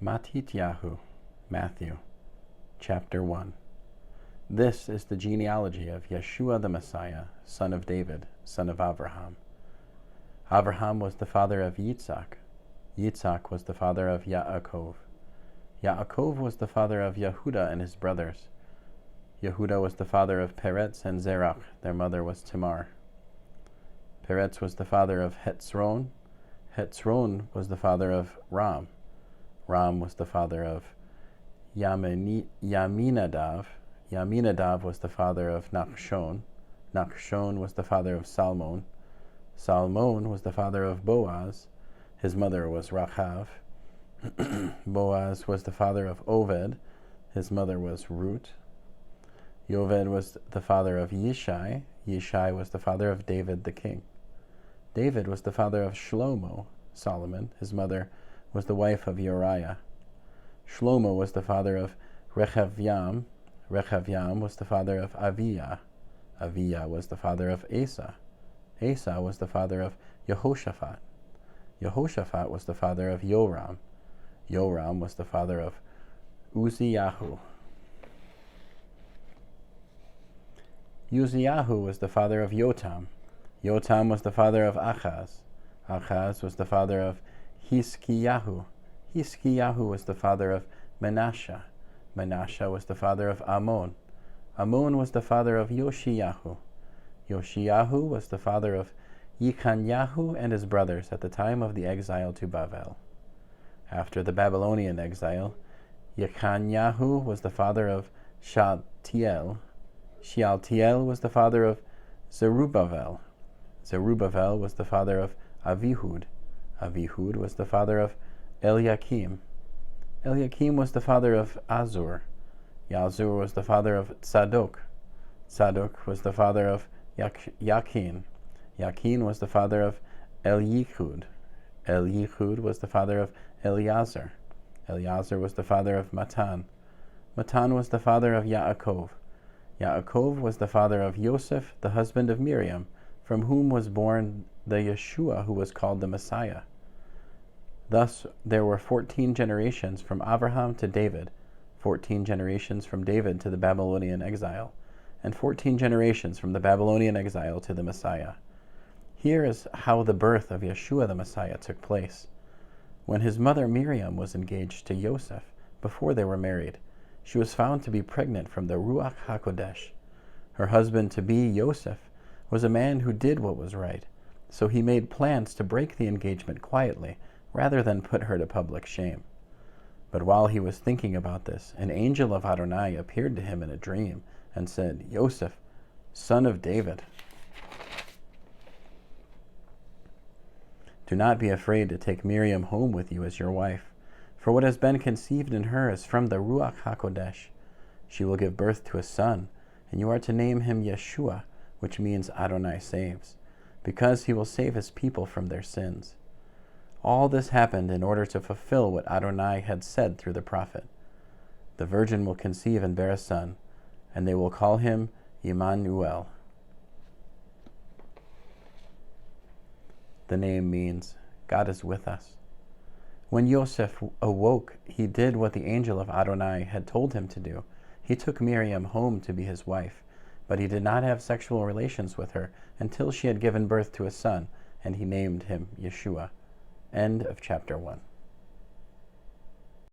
Matityahu, Matthew, chapter 1. This is the genealogy of Yeshua the Messiah, son of David, son of Avraham. Avraham was the father of Yitz'chak. Yitz'chak was the father of Yaakov. Yaakov was the father of Yehuda and his brothers. Yehuda was the father of Peretz and Zerach. Their mother was Tamar. Peretz was the father of Hetzron. Hetzron was the father of Ram. Ram was the father of Amminadav. Amminadav was the father of Nachshon. Nachshon was the father of Salmon. Salmon was the father of Boaz. His mother was Rachav. Boaz was the father of Oved. His mother was Ruth. Oved was the father of Yishai. Yishai was the father of David the king. David was the father of Shlomo, Solomon. His mother was the wife of Uriyah. Shlomo was the father of Rechav. Rechav was the father of Aviyah. Aviyah was the father of Asa. Asa was the father of Yehoshaphat. Yehoshaphat was the father of Yoram. Yoram was the father of Uzziyahu. Uzziyahu was the father of Yotam. Yotam was the father of Achaz. Achaz was the father of Hiskiyahu. Hiskiyahu was the father of Manasseh. Manasseh was the father of Ammon. Ammon was the father of Yoshiyahu. Yoshiyahu was the father of Yechanyahu and his brothers at the time of the exile to Babel. After the Babylonian exile, Yechanyahu was the father of Shealtiel. Shealtiel was the father of Zerubbabel. Zerubbabel was the father of Avihud. Avihud was the father of Eliakim. Eliakim was the father of Azur. Yazur was the father of Tzadok. Tzadok was the father of Yakin. Yakin was the father of Elichud. Elichud was the father of Eleazar. Eleazar was the father of Matan. Matan was the father of Yaakov. Yaakov was the father of Yosef, the husband of Miriam, from whom was born the Yeshua who was called the Messiah. Thus there were 14 generations from Avraham to David, 14 generations from David to the Babylonian exile, and 14 generations from the Babylonian exile to the Messiah. Here is how the birth of Yeshua the Messiah took place. When his mother Miriam was engaged to Yosef, before they were married, she was found to be pregnant from the Ruach HaKodesh. Her husband-to-be, Yosef, was a man who did what was right, so he made plans to break the engagement quietly, rather than put her to public shame. But while he was thinking about this, an angel of Adonai appeared to him in a dream and said, "Yosef, son of David, do not be afraid to take Miriam home with you as your wife, for what has been conceived in her is from the Ruach HaKodesh. She will give birth to a son, and you are to name him Yeshua, which means Adonai saves, because he will save his people from their sins." All this happened in order to fulfill what Adonai had said through the prophet. The virgin will conceive and bear a son, and they will call him Emmanuel. The name means God is with us. When Yosef awoke, he did what the angel of Adonai had told him to do. He took Miriam home to be his wife, but he did not have sexual relations with her until she had given birth to a son, and he named him Yeshua. End of chapter 1.